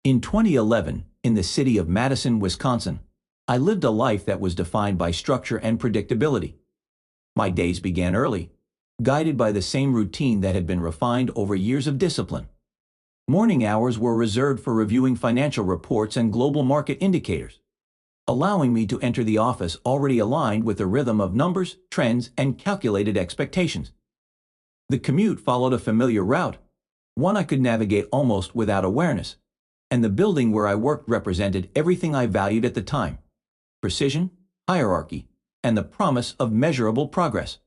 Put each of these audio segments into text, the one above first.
In 2011, in the city of Madison, Wisconsin, I lived a life that was defined by structure and predictability. My days began early, guided by the same routine that had been refined over years of discipline. Morning hours were reserved for reviewing financial reports and global market indicators, allowing me to enter the office already aligned with the rhythm of numbers, trends, and calculated expectations. The commute followed a familiar route, one I could navigate almost without awareness, and the building where I worked represented everything I valued at the time: precision, hierarchy, and the promise of measurable progress.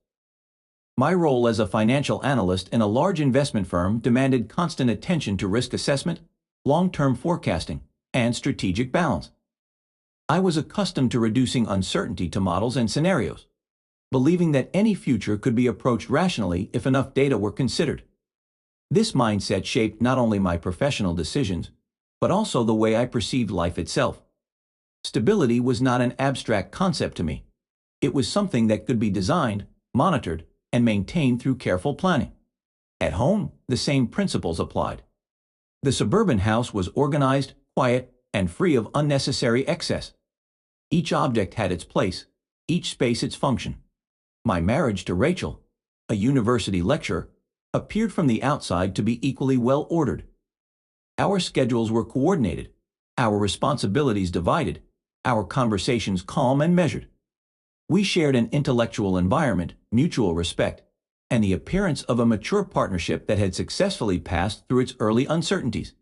My role as a financial analyst in a large investment firm demanded constant attention to risk assessment, long-term forecasting, and strategic balance. I was accustomed to reducing uncertainty to models and scenarios, believing that any future could be approached rationally if enough data were considered. This mindset shaped not only my professional decisions, but also the way I perceived life itself. Stability was not an abstract concept to me. It was something that could be designed, monitored, and maintained through careful planning. At home, the same principles applied. The suburban house was organized, quiet, and free of unnecessary excess. Each object had its place, each space its function. My marriage to Rachel, a university lecturer, appeared from the outside to be equally well ordered. Our schedules were coordinated, our responsibilities divided, our conversations calm and measured. We shared an intellectual environment, mutual respect, and the appearance of a mature partnership that had successfully passed through its early uncertainties.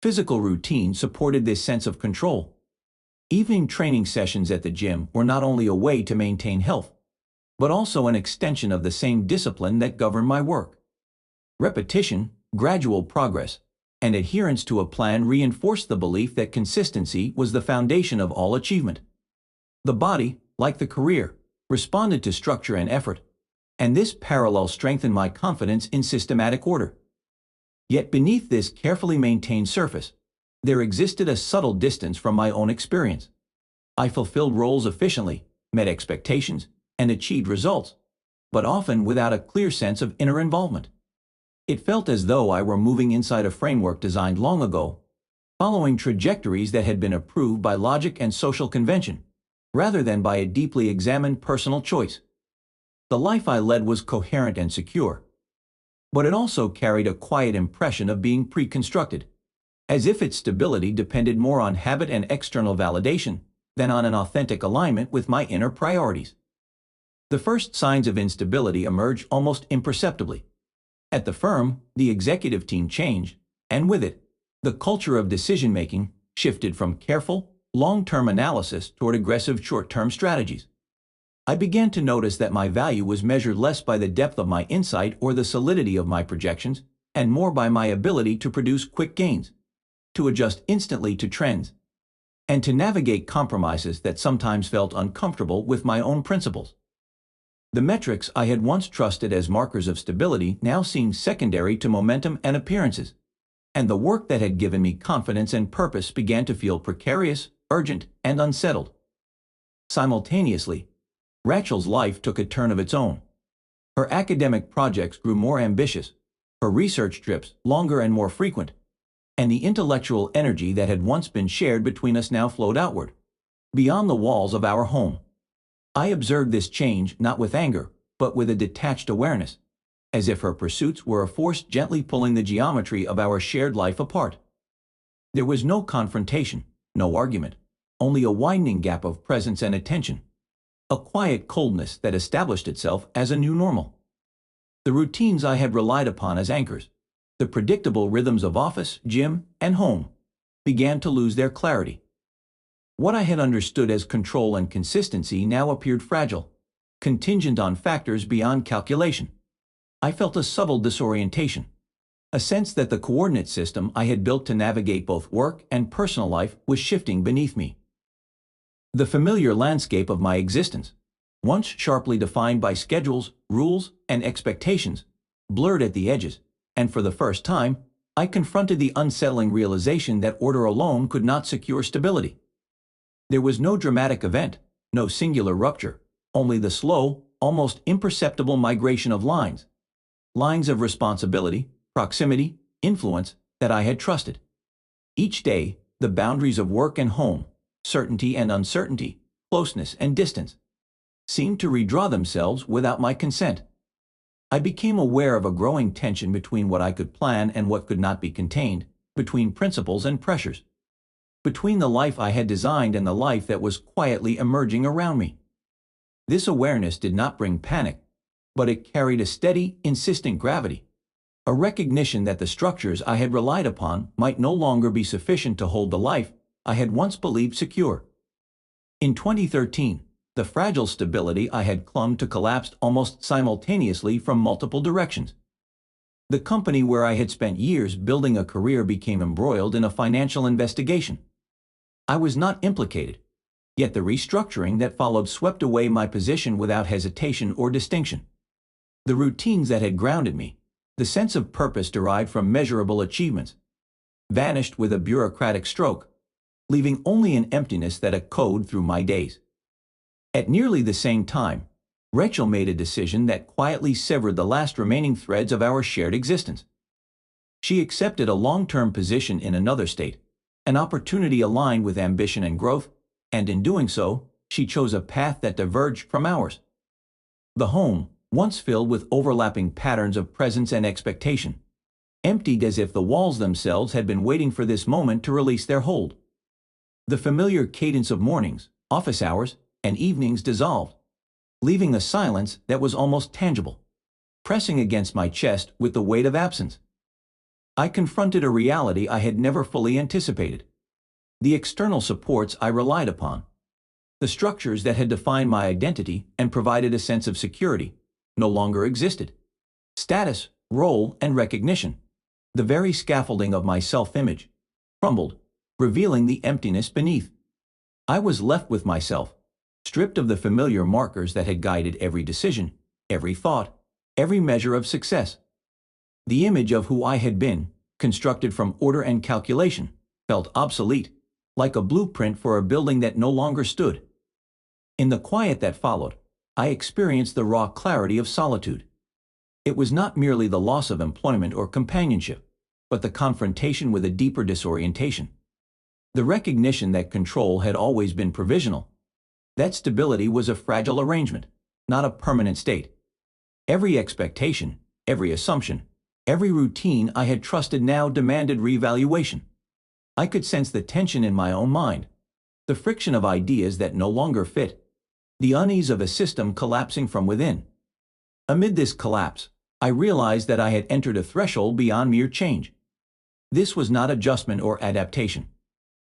Physical routine supported this sense of control. Evening training sessions at the gym were not only a way to maintain health, but also an extension of the same discipline that governed my work. Repetition, gradual progress, and adherence to a plan reinforced the belief that consistency was the foundation of all achievement. The body, like the career, responded to structure and effort, and this parallel strengthened my confidence in systematic order. Yet beneath this carefully maintained surface, there existed a subtle distance from my own experience. I fulfilled roles efficiently, met expectations, and achieved results, but often without a clear sense of inner involvement. It felt as though I were moving inside a framework designed long ago, following trajectories that had been approved by logic and social convention, rather than by a deeply examined personal choice. The life I led was coherent and secure, but it also carried a quiet impression of being pre-constructed, as if its stability depended more on habit and external validation than on an authentic alignment with my inner priorities. The first signs of instability emerged almost imperceptibly. At the firm, the executive team changed, and with it, the culture of decision-making shifted from careful, long-term analysis toward aggressive short-term strategies. I began to notice that my value was measured less by the depth of my insight or the solidity of my projections, and more by my ability to produce quick gains, to adjust instantly to trends, and to navigate compromises that sometimes felt uncomfortable with my own principles. The metrics I had once trusted as markers of stability now seemed secondary to momentum and appearances, and the work that had given me confidence and purpose began to feel precarious, urgent, and unsettled. Simultaneously, Rachel's life took a turn of its own. Her academic projects grew more ambitious, her research trips longer and more frequent, and the intellectual energy that had once been shared between us now flowed outward, beyond the walls of our home. I observed this change not with anger, but with a detached awareness, as if her pursuits were a force gently pulling the geometry of our shared life apart. There was no confrontation, no argument, only a widening gap of presence and attention, a quiet coldness that established itself as a new normal. The routines I had relied upon as anchors, the predictable rhythms of office, gym, and home, began to lose their clarity. What I had understood as control and consistency now appeared fragile, contingent on factors beyond calculation. I felt a subtle disorientation, a sense that the coordinate system I had built to navigate both work and personal life was shifting beneath me. The familiar landscape of my existence, once sharply defined by schedules, rules, and expectations, blurred at the edges, and for the first time, I confronted the unsettling realization that order alone could not secure stability. There was no dramatic event, no singular rupture, only the slow, almost imperceptible migration of lines of responsibility, proximity, influence that I had trusted. Each day, the boundaries of work and home, certainty and uncertainty, closeness and distance, seemed to redraw themselves without my consent. I became aware of a growing tension between what I could plan and what could not be contained, between principles and pressures, between the life I had designed and the life that was quietly emerging around me. This awareness did not bring panic, but it carried a steady, insistent gravity, a recognition that the structures I had relied upon might no longer be sufficient to hold the life I had once believed secure. In 2013, the fragile stability I had clung to collapsed almost simultaneously from multiple directions. The company where I had spent years building a career became embroiled in a financial investigation. I was not implicated, yet the restructuring that followed swept away my position without hesitation or distinction. The routines that had grounded me, the sense of purpose derived from measurable achievements, vanished with a bureaucratic stroke, leaving only an emptiness that echoed through my days. At nearly the same time, Rachel made a decision that quietly severed the last remaining threads of our shared existence. She accepted a long-term position in another state, an opportunity aligned with ambition and growth, and in doing so, she chose a path that diverged from ours. The home, once filled with overlapping patterns of presence and expectation, emptied as if the walls themselves had been waiting for this moment to release their hold. The familiar cadence of mornings, office hours, and evenings dissolved, leaving a silence that was almost tangible, pressing against my chest with the weight of absence. I confronted a reality I had never fully anticipated. The external supports I relied upon, the structures that had defined my identity and provided a sense of security, no longer existed. Status, role, and recognition, the very scaffolding of my self-image, crumbled, revealing the emptiness beneath. I was left with myself, stripped of the familiar markers that had guided every decision, every thought, every measure of success. The image of who I had been, constructed from order and calculation, felt obsolete, like a blueprint for a building that no longer stood. In the quiet that followed, I experienced the raw clarity of solitude. It was not merely the loss of employment or companionship, but the confrontation with a deeper disorientation. The recognition that control had always been provisional, that stability was a fragile arrangement, not a permanent state. Every expectation, every assumption, every routine I had trusted now demanded reevaluation. I could sense the tension in my own mind, the friction of ideas that no longer fit, the unease of a system collapsing from within. Amid this collapse, I realized that I had entered a threshold beyond mere change. This was not adjustment or adaptation.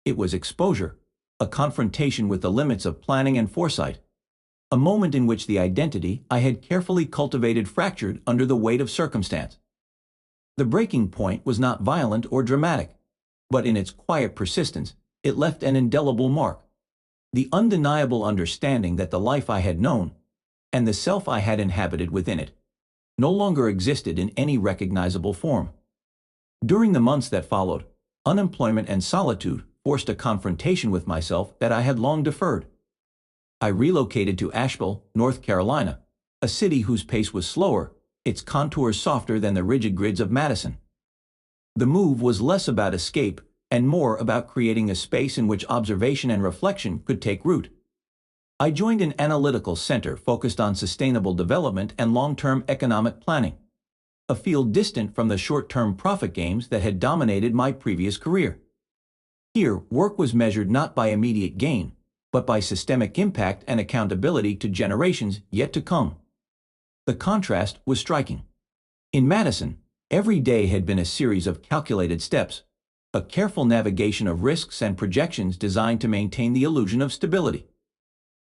It was exposure, a confrontation with the limits of planning and foresight, a moment in which the identity I had carefully cultivated fractured under the weight of circumstance. The breaking point was not violent or dramatic, but in its quiet persistence, it left an indelible mark. The undeniable understanding that the life I had known, and the self I had inhabited within it, no longer existed in any recognizable form. During the months that followed, unemployment and solitude forced a confrontation with myself that I had long deferred. I relocated to Asheville, North Carolina, a city whose pace was slower, its contours softer than the rigid grids of Madison. The move was less about escape and more about creating a space in which observation and reflection could take root. I joined an analytical center focused on sustainable development and long-term economic planning, a field distant from the short-term profit games that had dominated my previous career. Here, work was measured not by immediate gain, but by systemic impact and accountability to generations yet to come. The contrast was striking. In Madison, every day had been a series of calculated steps, a careful navigation of risks and projections designed to maintain the illusion of stability.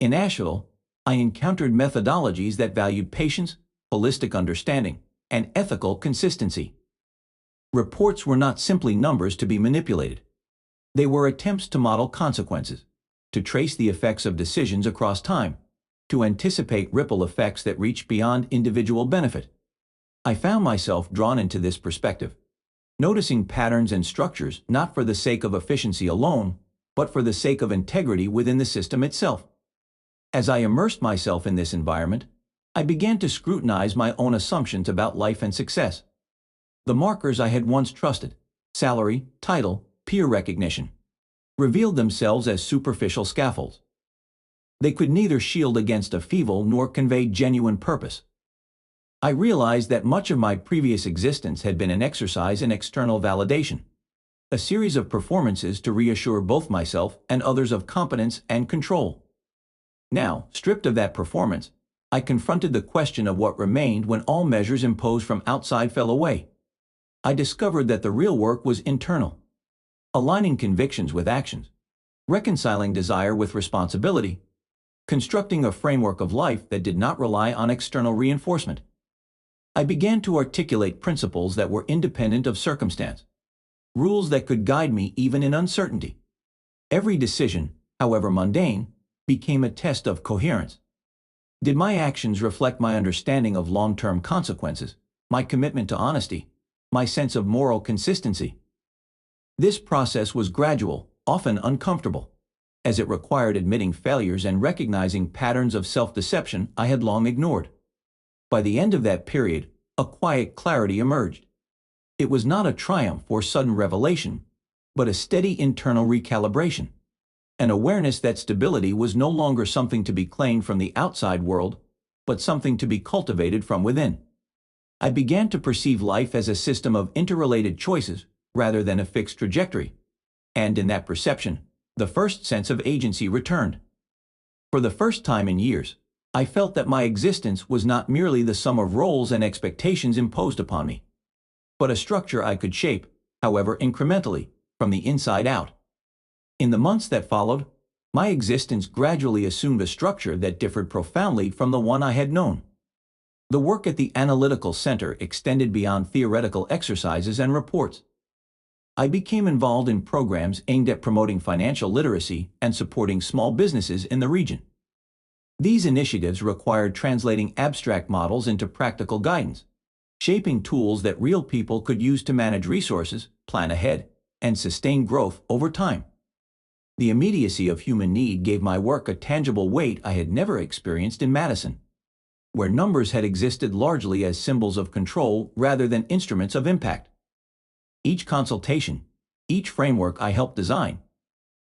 In Asheville, I encountered methodologies that valued patience, holistic understanding, and ethical consistency. Reports were not simply numbers to be manipulated. They were attempts to model consequences, to trace the effects of decisions across time, to anticipate ripple effects that reach beyond individual benefit. I found myself drawn into this perspective, noticing patterns and structures not for the sake of efficiency alone, but for the sake of integrity within the system itself. As I immersed myself in this environment, I began to scrutinize my own assumptions about life and success. The markers I had once trusted, salary, title, peer recognition, revealed themselves as superficial scaffolds. They could neither shield against upheaval nor convey genuine purpose. I realized that much of my previous existence had been an exercise in external validation, a series of performances to reassure both myself and others of competence and control. Now, stripped of that performance, I confronted the question of what remained when all measures imposed from outside fell away. I discovered that the real work was internal, aligning convictions with actions, reconciling desire with responsibility, constructing a framework of life that did not rely on external reinforcement. I began to articulate principles that were independent of circumstance, rules that could guide me even in uncertainty. Every decision, however mundane, became a test of coherence. Did my actions reflect my understanding of long-term consequences, my commitment to honesty, my sense of moral consistency? This process was gradual, often uncomfortable, as it required admitting failures and recognizing patterns of self-deception I had long ignored. By the end of that period, a quiet clarity emerged. It was not a triumph or sudden revelation, but a steady internal recalibration, an awareness that stability was no longer something to be claimed from the outside world, but something to be cultivated from within. I began to perceive life as a system of interrelated choices rather than a fixed trajectory, and in that perception, the first sense of agency returned. For the first time in years, I felt that my existence was not merely the sum of roles and expectations imposed upon me, but a structure I could shape, however incrementally, from the inside out. In the months that followed, my existence gradually assumed a structure that differed profoundly from the one I had known. The work at the Analytical Center extended beyond theoretical exercises and reports. I became involved in programs aimed at promoting financial literacy and supporting small businesses in the region. These initiatives required translating abstract models into practical guidance, shaping tools that real people could use to manage resources, plan ahead, and sustain growth over time. The immediacy of human need gave my work a tangible weight I had never experienced in Madison, where numbers had existed largely as symbols of control rather than instruments of impact. Each consultation, each framework I helped design,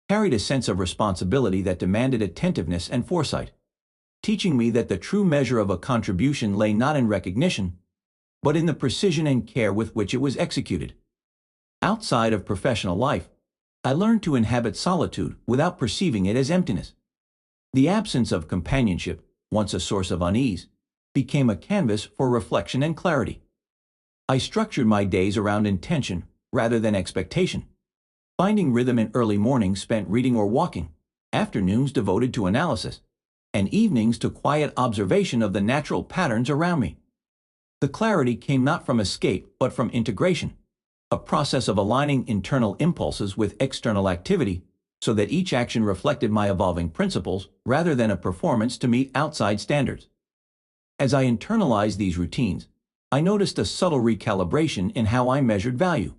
carried a sense of responsibility that demanded attentiveness and foresight, teaching me that the true measure of a contribution lay not in recognition, but in the precision and care with which it was executed. Outside of professional life, I learned to inhabit solitude without perceiving it as emptiness. The absence of companionship, once a source of unease, became a canvas for reflection and clarity. I structured my days around intention rather than expectation, finding rhythm in early mornings spent reading or walking, afternoons devoted to analysis, and evenings to quiet observation of the natural patterns around me. The clarity came not from escape but from integration, a process of aligning internal impulses with external activity so that each action reflected my evolving principles rather than a performance to meet outside standards. As I internalized these routines, I noticed a subtle recalibration in how I measured value.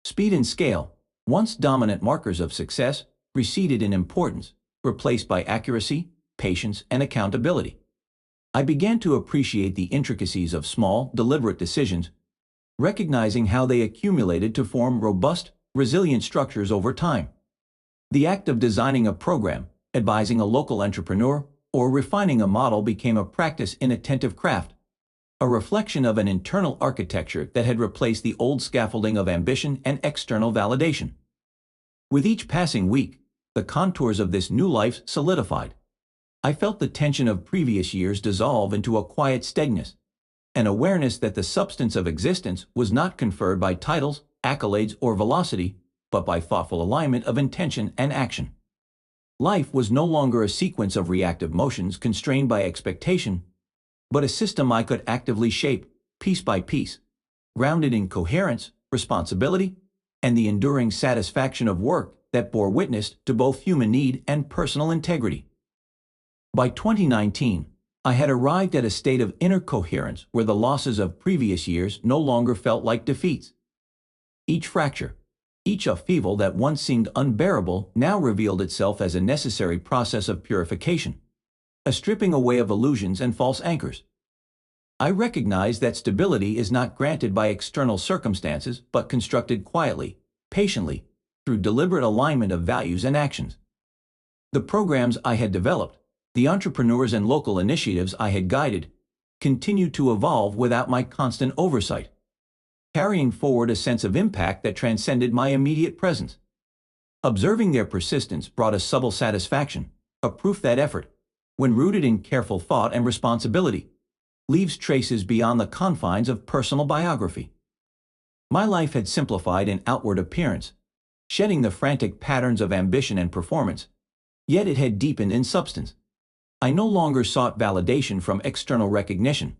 Speed and scale, once dominant markers of success, receded in importance, replaced by accuracy, patience, and accountability. I began to appreciate the intricacies of small, deliberate decisions, recognizing how they accumulated to form robust, resilient structures over time. The act of designing a program, advising a local entrepreneur, or refining a model became a practice in attentive craft, a reflection of an internal architecture that had replaced the old scaffolding of ambition and external validation. With each passing week, the contours of this new life solidified. I felt the tension of previous years dissolve into a quiet steadiness, an awareness that the substance of existence was not conferred by titles, accolades, or velocity, but by thoughtful alignment of intention and action. Life was no longer a sequence of reactive motions constrained by expectation, but a system I could actively shape, piece by piece, grounded in coherence, responsibility, and the enduring satisfaction of work that bore witness to both human need and personal integrity. By 2019, I had arrived at a state of inner coherence where the losses of previous years no longer felt like defeats. Each fracture, each upheaval that once seemed unbearable now revealed itself as a necessary process of purification, a stripping away of illusions and false anchors. I recognize that stability is not granted by external circumstances but constructed quietly, patiently, through deliberate alignment of values and actions. The programs I had developed, the entrepreneurs and local initiatives I had guided, continued to evolve without my constant oversight, carrying forward a sense of impact that transcended my immediate presence. Observing their persistence brought a subtle satisfaction, a proof that effort, when rooted in careful thought and responsibility, leaves traces beyond the confines of personal biography. My life had simplified in outward appearance, shedding the frantic patterns of ambition and performance, yet it had deepened in substance. I no longer sought validation from external recognition,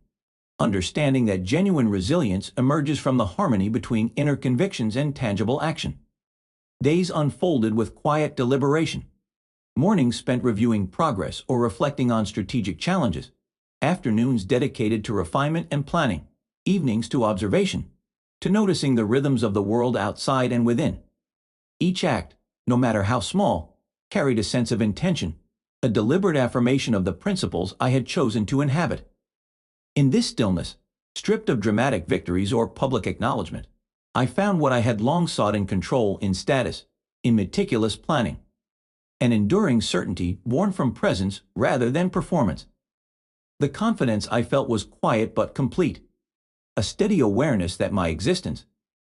understanding that genuine resilience emerges from the harmony between inner convictions and tangible action. Days unfolded with quiet deliberation, mornings spent reviewing progress or reflecting on strategic challenges, afternoons dedicated to refinement and planning, evenings to observation, to noticing the rhythms of the world outside and within. Each act, no matter how small, carried a sense of intention, a deliberate affirmation of the principles I had chosen to inhabit. In this stillness, stripped of dramatic victories or public acknowledgement, I found what I had long sought in control, in status, in meticulous planning, an enduring certainty born from presence rather than performance. The confidence I felt was quiet but complete, a steady awareness that my existence,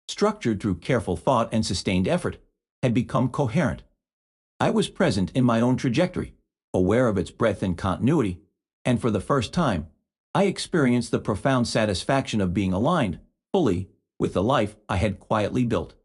structured through careful thought and sustained effort, had become coherent. I was present in my own trajectory, aware of its breadth and continuity, and for the first time, I experienced the profound satisfaction of being aligned, fully, with the life I had quietly built.